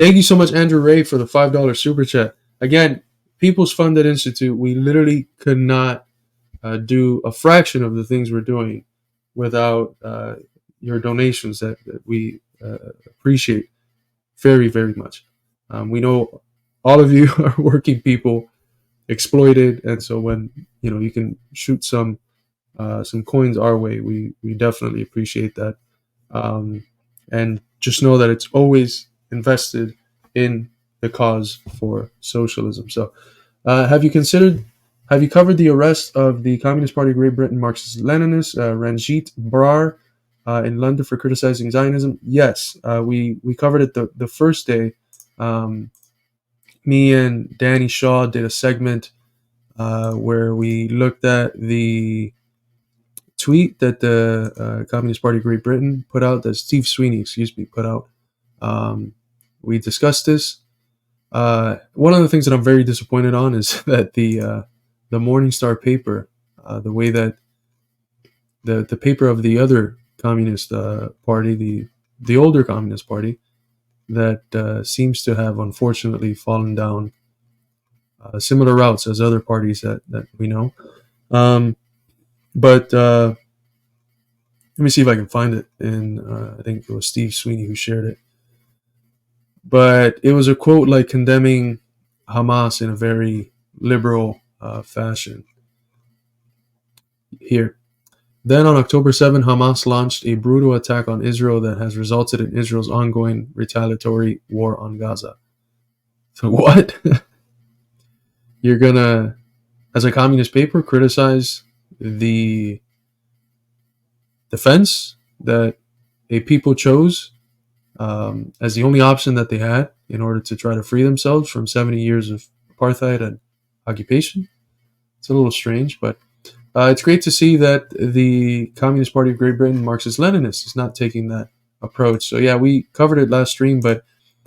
Thank you so much, Andrew Ray, for the $5 super chat. Again, People's Funded Institute, we literally could not do a fraction of the things we're doing without your donations that we appreciate very, very much. We know all of you are working people, exploited, and so when you can shoot some coins our way, we definitely appreciate that. Um, and just know that it's always invested in the cause for socialism. So, have you covered the arrest of the Communist Party of Great Britain Marxist-Leninist Ranjeet Brar in London for criticizing Zionism? Yes, we covered it the first day. Um, Me and Danny Shaw did a segment where we looked at the tweet that the Communist Party of Great Britain put out, that Steve Sweeney, put out. Um, we discussed this. One of the things that I'm very disappointed on is that the Morning Star paper, the way that the paper of the other Communist Party, the older Communist Party, that seems to have unfortunately fallen down similar routes as other parties that we know. But let me see if I can find it. And I think it was Steve Sweeney who shared it. But it was a quote like condemning Hamas in a very liberal fashion. Here. Then on October 7, Hamas launched a brutal attack on Israel that has resulted in Israel's ongoing retaliatory war on Gaza. So what? You're gonna, as a communist paper, criticize the defense that a people chose as the only option that they had in order to try to free themselves from 70 years of apartheid and occupation? It's a little strange, but it's great to see that the Communist Party of Great Britain, Marxist-Leninist, is not taking that approach. So yeah, we covered it last stream, but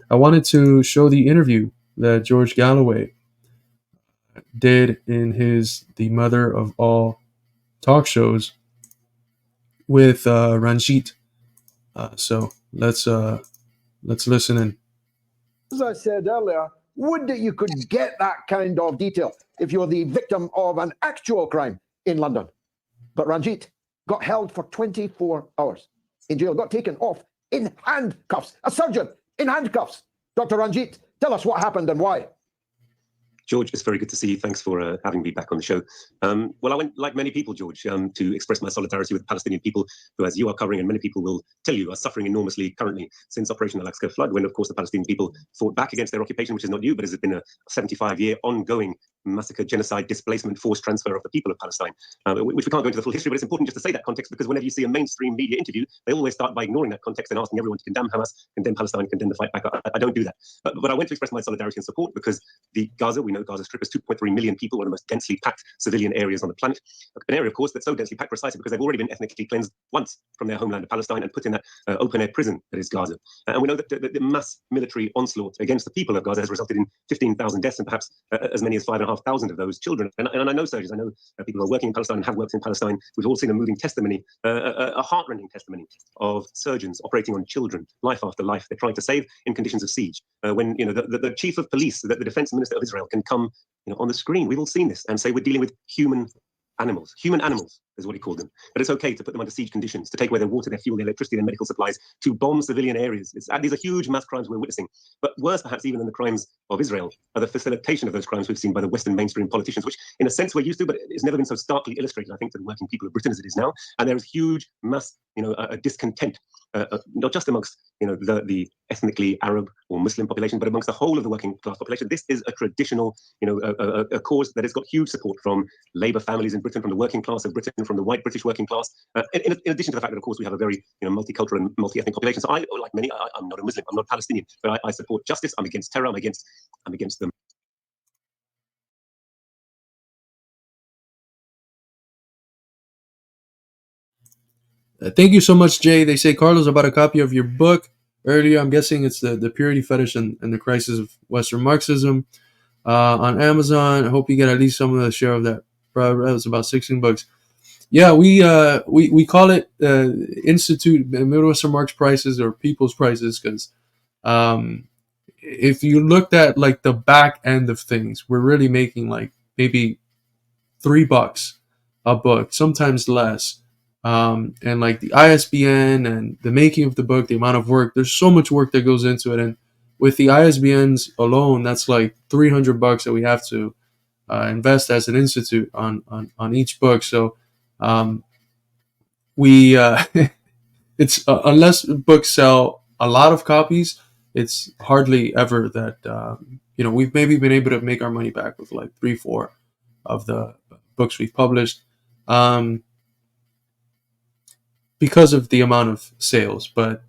I wanted to show the interview that George Galloway did in his The Mother of All talk shows with Ranjeet. So let's listen in. As I said earlier, would that you could get that kind of detail if you're the victim of an actual crime in London. But Ranjeet got held for 24 hours in jail, got taken off in handcuffs, a surgeon in handcuffs. Dr. Ranjeet, tell us what happened and why. George, it's very good to see you. Thanks for having me back on the show. Well, I went, like many people, George, to express my solidarity with the Palestinian people who, as you are covering, and many people will tell you, are suffering enormously currently since Operation Al-Aqsa Flood, when, of course, the Palestinian people fought back against their occupation, which is not new, but has been a 75-year ongoing massacre, genocide, displacement, forced transfer of the people of Palestine, which we can't go into the full history, but it's important just to say that context, because whenever you see a mainstream media interview, they always start by ignoring that context and asking everyone to condemn Hamas, condemn Palestine, condemn the fight back. I don't do that. But I went to express my solidarity and support because the Gaza, we know Gaza Strip is 2.3 million people, one of the most densely packed civilian areas on the planet. An area, of course, that's so densely packed precisely because they've already been ethnically cleansed once from their homeland of Palestine and put in that open-air prison that is Gaza. And we know that the mass military onslaught against the people of Gaza has resulted in 15,000 deaths and perhaps as many as 5,500 of those children. And I know surgeons, I know people who are working in Palestine and have worked in Palestine. We've all seen a moving testimony, a heart-rending testimony of surgeons operating on children, life after life. They're trying to save in conditions of siege. When the chief of police, the defense minister of Israel, can come on the screen, we've all seen this, and say we're dealing with human animals is what he called them. But it's okay to put them under siege conditions, to take away their water, their fuel, their electricity, their medical supplies, to bomb civilian areas. These are huge mass crimes we're witnessing. But worse, perhaps, even than the crimes of Israel, are the facilitation of those crimes we've seen by the Western mainstream politicians, which in a sense we're used to, but it's never been so starkly illustrated, I think, to the working people of Britain as it is now. And there is huge mass, a discontent, not just amongst, the ethnically Arab or Muslim population, but amongst the whole of the working class population. This is a traditional, a cause that has got huge support from Labour families in Britain, from the working class of Britain, from the white British working class, in addition to the fact that, of course, we have a very multicultural and multi-ethnic population. So I, like many, I'm not a Muslim, I'm not Palestinian, but I support justice. I'm against terror. I'm against them. Thank you so much, Jay. They say Carlos about a copy of your book earlier. I'm guessing it's the Purity Fetish and the Crisis of Western Marxism on Amazon. I hope you get at least some of the share of that. Probably that was about $16. Yeah, we call it Institute Middle Western Marx prices or People's prices because if you looked at like the back end of things, we're really making like maybe $3 a book, sometimes less. And like the ISBN and the making of the book, the amount of work, there's so much work that goes into it. And with the ISBNs alone, that's like $300 that we have to invest as an institute on each book. So um, we it's unless books sell a lot of copies, it's hardly ever that we've maybe been able to make our money back with like 3-4 of the books we've published, because of the amount of sales. But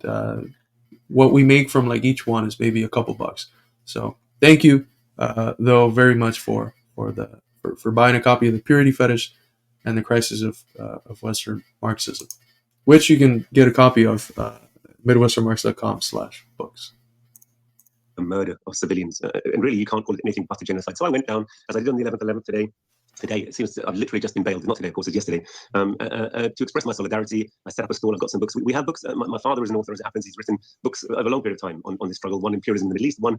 what we make from like each one is maybe a couple bucks. So thank you, though, very much for buying a copy of The Purity Fetish and The Crisis of Western Marxism, which you can get a copy of midwesternmarx.com/books. A murder of civilians, and really you can't call it anything but a genocide. So I went down, as I did on the 11th today. Today, it seems I've literally just been bailed, not today, of course, it's yesterday, to express my solidarity. I set up a stall, I've got some books. We have books. My father is an author, as it happens. He's written books over a long period of time on this struggle, one Imperialism in the Middle East, one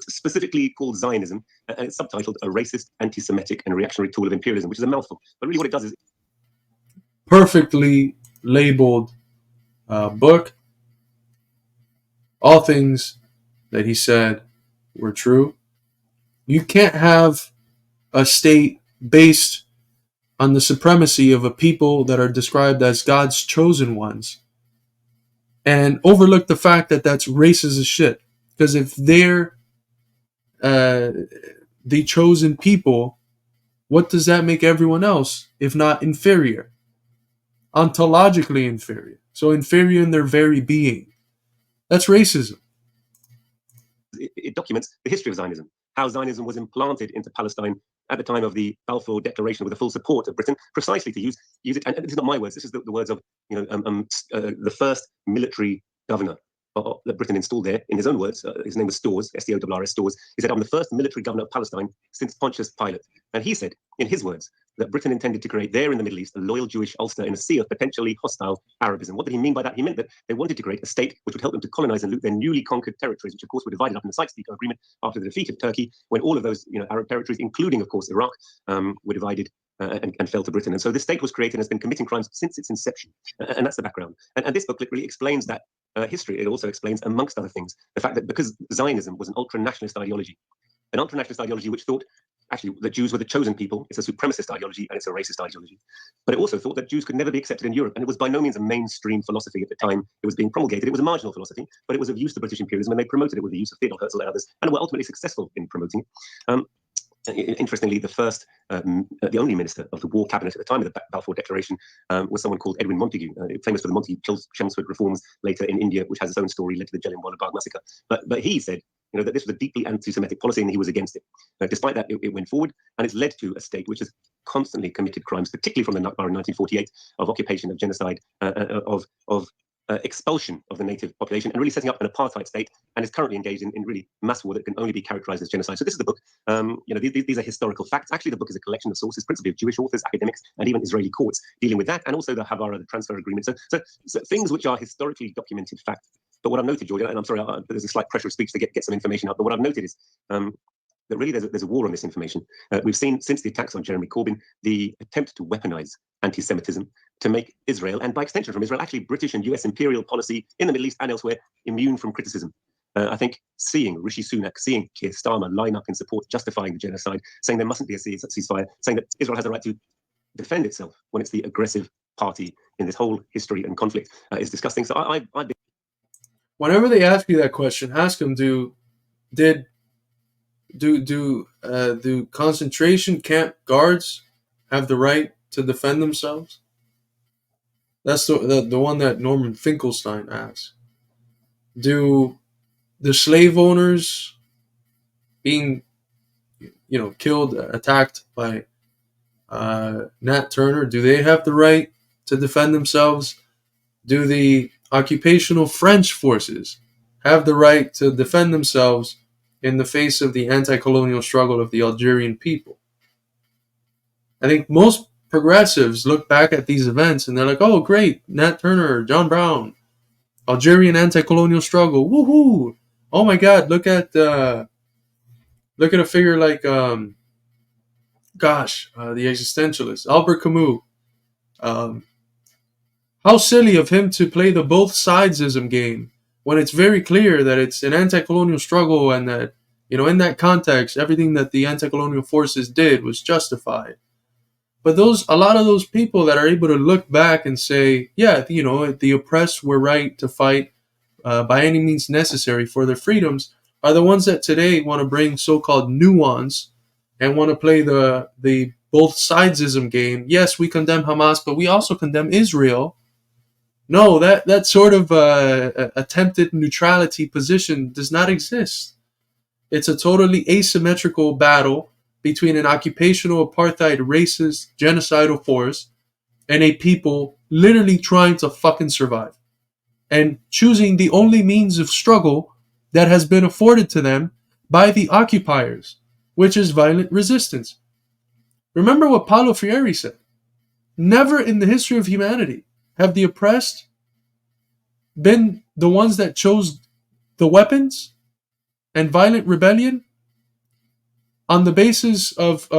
specifically called Zionism, and it's subtitled A Racist, Anti-Semitic and Reactionary Tool of Imperialism, which is a mouthful. But really what it does is... Perfectly labeled book. All things that he said were true. You can't have a state based on the supremacy of a people that are described as God's chosen ones and overlook the fact that that's racist as shit. Because if they're the chosen people, what does that make everyone else if not inferior? Ontologically inferior. So inferior in their very being. That's racism. It documents the history of Zionism, how Zionism was implanted into Palestine at the time of the Balfour Declaration with the full support of Britain, precisely to use it. And this is not my words. This is the words of the first military governor that Britain installed there. In his own words, his name was Stores, S-T-O-R-S, Stores. He said, "I'm the first military governor of Palestine since Pontius Pilate." And he said, in his words, that Britain intended to create there in the Middle East a loyal Jewish Ulster in a sea of potentially hostile Arabism. What did he mean by that? He meant that they wanted to create a state which would help them to colonize and loot their newly conquered territories, which of course were divided up in the Sykes-Picot Agreement after the defeat of Turkey, when all of those Arab territories, including of course Iraq, were divided and fell to Britain. And so this state was created and has been committing crimes since its inception. And that's the background. And this book literally explains that history. It also explains, amongst other things, the fact that because Zionism was an ultra-nationalist ideology which thought actually that Jews were the chosen people, it's a supremacist ideology and it's a racist ideology. But it also thought that Jews could never be accepted in Europe. And it was by no means a mainstream philosophy at the time it was being promulgated. It was a marginal philosophy, but it was of use to British imperialism, and they promoted it with the use of Theodore Herzl and others, and were ultimately successful in promoting it. Interestingly, the only minister of the war cabinet at the time of the Balfour Declaration was someone called Edwin Montagu, famous for the Montagu-Chelmsford reforms later in India, which has its own story, led to the Jallianwala Bagh massacre. But he said, that this was a deeply anti-Semitic policy, and he was against it. Despite that, it went forward, and it's led to a state which has constantly committed crimes, particularly from the Nakba in 1948, of occupation, of genocide, of expulsion of the native population, and really setting up an apartheid state, and is currently engaged in really mass war that can only be characterized as genocide. So this is the book. These are historical facts. Actually, the book is a collection of sources, principally of Jewish authors, academics, and even Israeli courts dealing with that, and also the Havara, the transfer agreement. So things which are historically documented facts. But what I've noted, George, and I'm sorry, there's a slight pressure of speech to get some information out, but what I've noted is that really there's a war on this information. We've seen since the attacks on Jeremy Corbyn, the attempt to weaponize anti-Semitism to make Israel, and by extension from Israel, actually British and US imperial policy in the Middle East and elsewhere, immune from criticism. I think seeing Rishi Sunak, seeing Keir Starmer line up in support, justifying the genocide, saying there mustn't be a ceasefire, saying that Israel has the right to defend itself when it's the aggressive party in this whole history and conflict is disgusting. So I've been... Whenever they ask you that question, ask them, do concentration camp guards have the right to defend themselves? That's the one that Norman Finkelstein asks. Do the slave owners being killed, attacked by Nat Turner, do they have the right to defend themselves? Do the occupational French forces have the right to defend themselves in the face of the anti-colonial struggle of the Algerian people? I think most progressives look back at these events and they're like, oh, great, Nat Turner, John Brown, Algerian anti-colonial struggle, woohoo! Oh my God, look at a figure like the existentialist Albert Camus. Um, how silly of him to play the both sidesism game when it's very clear that it's an anti-colonial struggle, and that, in that context, everything that the anti-colonial forces did was justified. But a lot of those people that are able to look back and say, yeah, the oppressed were right to fight by any means necessary for their freedoms, are the ones that today want to bring so-called nuance and want to play the both sidesism game. Yes, we condemn Hamas, but we also condemn Israel. No, that sort of attempted neutrality position does not exist. It's a totally asymmetrical battle between an occupational apartheid racist genocidal force and a people literally trying to fucking survive and choosing the only means of struggle that has been afforded to them by the occupiers, which is violent resistance. Remember what Paulo Freire said. Never in the history of humanity have the oppressed been the ones that chose the weapons and violent rebellion on the basis of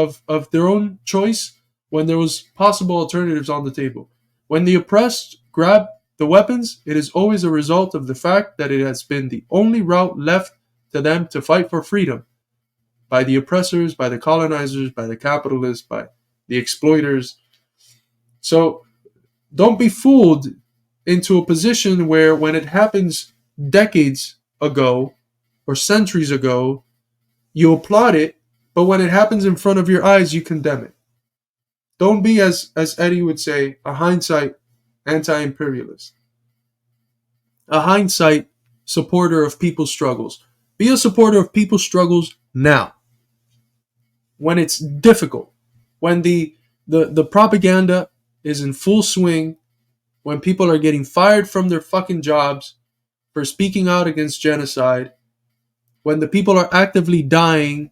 their own choice when there was possible alternatives on the table. When the oppressed grab the weapons, it is always a result of the fact that it has been the only route left to them to fight for freedom by the oppressors, by the colonizers, by the capitalists, by the exploiters. So don't be fooled into a position where when it happens decades ago or centuries ago, you applaud it, but when it happens in front of your eyes, you condemn it. Don't be, as Eddie would say, a hindsight anti-imperialist, a hindsight supporter of people's struggles. Be a supporter of people's struggles now, when it's difficult, when the propaganda is in full swing, when people are getting fired from their fucking jobs for speaking out against genocide, when the people are actively dying,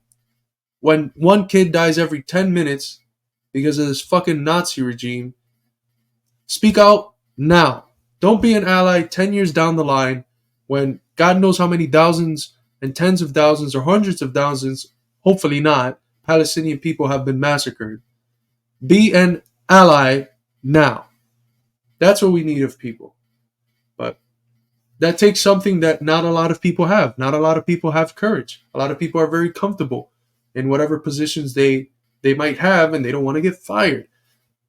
when one kid dies every 10 minutes because of this fucking Nazi regime. Speak out now. Don't be an ally 10 years down the line when God knows how many thousands and tens of thousands or hundreds of thousands, hopefully not, Palestinian people have been massacred. Be an ally now. That's what we need of people. But that takes something that not a lot of people have. Not a lot of people have courage. A lot of people are very comfortable in whatever positions they might have, and they don't want to get fired.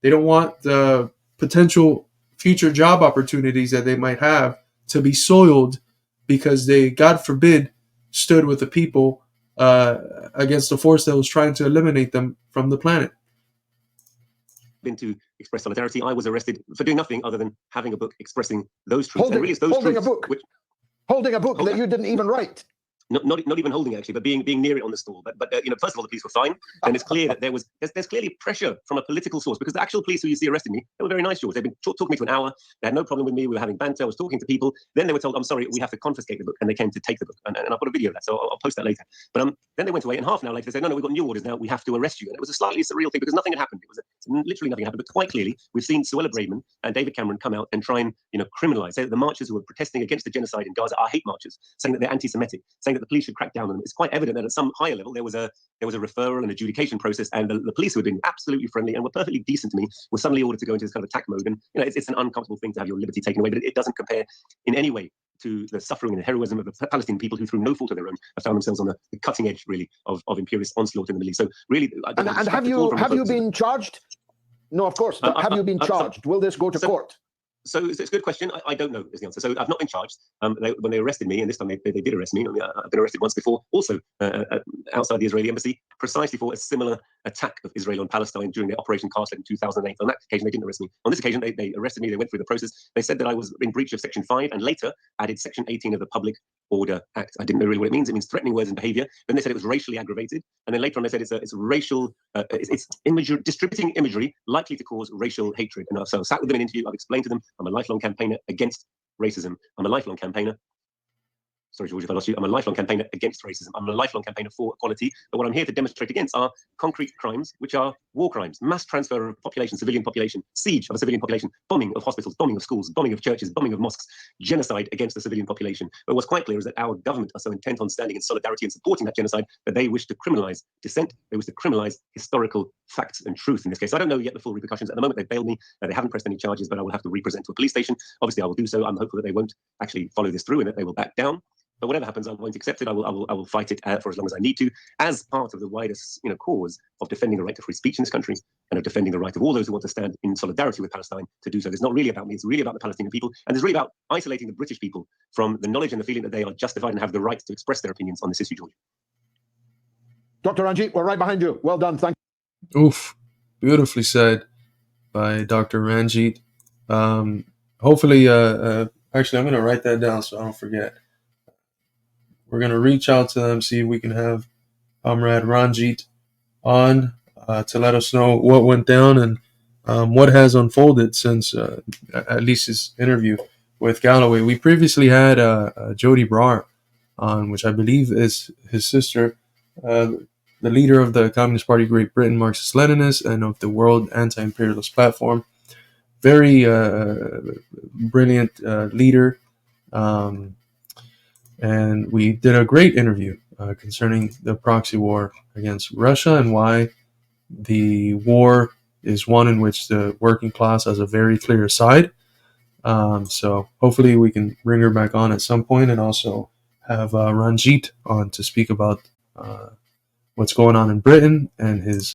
They don't want the potential future job opportunities that they might have to be soiled because they, God forbid, stood with the people against a force that was trying to eliminate them from the planet. Been to express solidarity. I was arrested for doing nothing other than having a book expressing those truths. And really, it's those holding truths a book, which, holding a book that you didn't even write. Not even holding it, actually, but being near it on the stall. But first of all, the police were fine, and it's clear that there's clearly pressure from a political source, because the actual police who you see arrested me, they were very nice, George. They've been talking to me for an hour. They had no problem with me. We were having banter. I was talking to people. Then they were told, "I'm sorry, we have to confiscate the book," and they came to take the book. And I've got a video of that, so I'll post that later. But then they went away, and half an hour later they said, "No, we've got new orders now. We have to arrest you." And it was a slightly surreal thing because nothing had happened. It was literally nothing happened. But quite clearly, we've seen Suella Braverman and David Cameron come out and try and criminalize, say that the marchers who were protesting against the genocide in Gaza are hate marchers, saying that they're anti-Semitic, saying that the police should crack down on them. It's quite evident that at some higher level there was a referral and adjudication process, and the police who had been absolutely friendly and were perfectly decent to me were suddenly ordered to go into this kind of attack mode. And it's an uncomfortable thing to have your liberty taken away, but it doesn't compare in any way to the suffering and the heroism of the Palestinian people who, through no fault of their own, have found themselves on the cutting edge, really, of imperialist onslaught in the Middle East. So really, and have you been charged? No, of course. But have you been charged? Will this go to court? So it's a good question. I don't know is the answer. So I've not been charged. When they arrested me, and this time they did arrest me. I've been arrested once before, also outside the Israeli embassy, precisely for a similar attack of Israel on Palestine during the Operation Castlet in 2008. On that occasion, they didn't arrest me. On this occasion, they arrested me. They went through the process. They said that I was in breach of Section 5, and later added Section 18 of the Public Order Act. I didn't know really what it means. It means threatening words and behaviour. Then they said it was racially aggravated, and then later on they said it's racial, it's imagery, distributing imagery likely to cause racial hatred. And so I sat with them in an interview. I've explained to them I'm a lifelong campaigner against racism. I'm a lifelong campaigner sorry, George, if I lost you. I'm a lifelong campaigner against racism. I'm a lifelong campaigner for equality. But what I'm here to demonstrate against are concrete crimes, which are war crimes, mass transfer of population, civilian population, siege of a civilian population, bombing of hospitals, bombing of schools, bombing of churches, bombing of mosques, genocide against the civilian population. But what's quite clear is that our government are so intent on standing in solidarity and supporting that genocide that they wish to criminalize dissent. They wish to criminalize historical facts and truth in this case. I don't know yet the full repercussions. At the moment, they've bailed me. They haven't pressed any charges, but I will have to represent to a police station. Obviously, I will do so. I'm hopeful that they won't actually follow this through and that they will back down. But whatever happens, I won't accept it. I will fight it for as long as I need to, as part of the wider cause of defending the right to free speech in this country and of defending the right of all those who want to stand in solidarity with Palestine to do so. It's not really about me. It's really about the Palestinian people. And it's really about isolating the British people from the knowledge and the feeling that they are justified and have the right to express their opinions on this issue, George. Dr. Ranjeet, we're right behind you. Well done. Thank you. Oof. Beautifully said by Dr. Ranjeet. Hopefully, actually, I'm going to write that down so I don't forget. We're going to reach out to them, see if we can have Comrade Ranjeet on to let us know what went down and what has unfolded since at least his interview with Galloway. We previously had Jody Brar on, which I believe is his sister, the leader of the Communist Party Great Britain, Marxist-Leninist, and of the World Anti-imperialist platform. Very brilliant leader. And we did a great interview concerning the proxy war against Russia and why the war is one in which the working class has a very clear side. So hopefully we can bring her back on at some point and also have Ranjeet on to speak about what's going on in Britain and his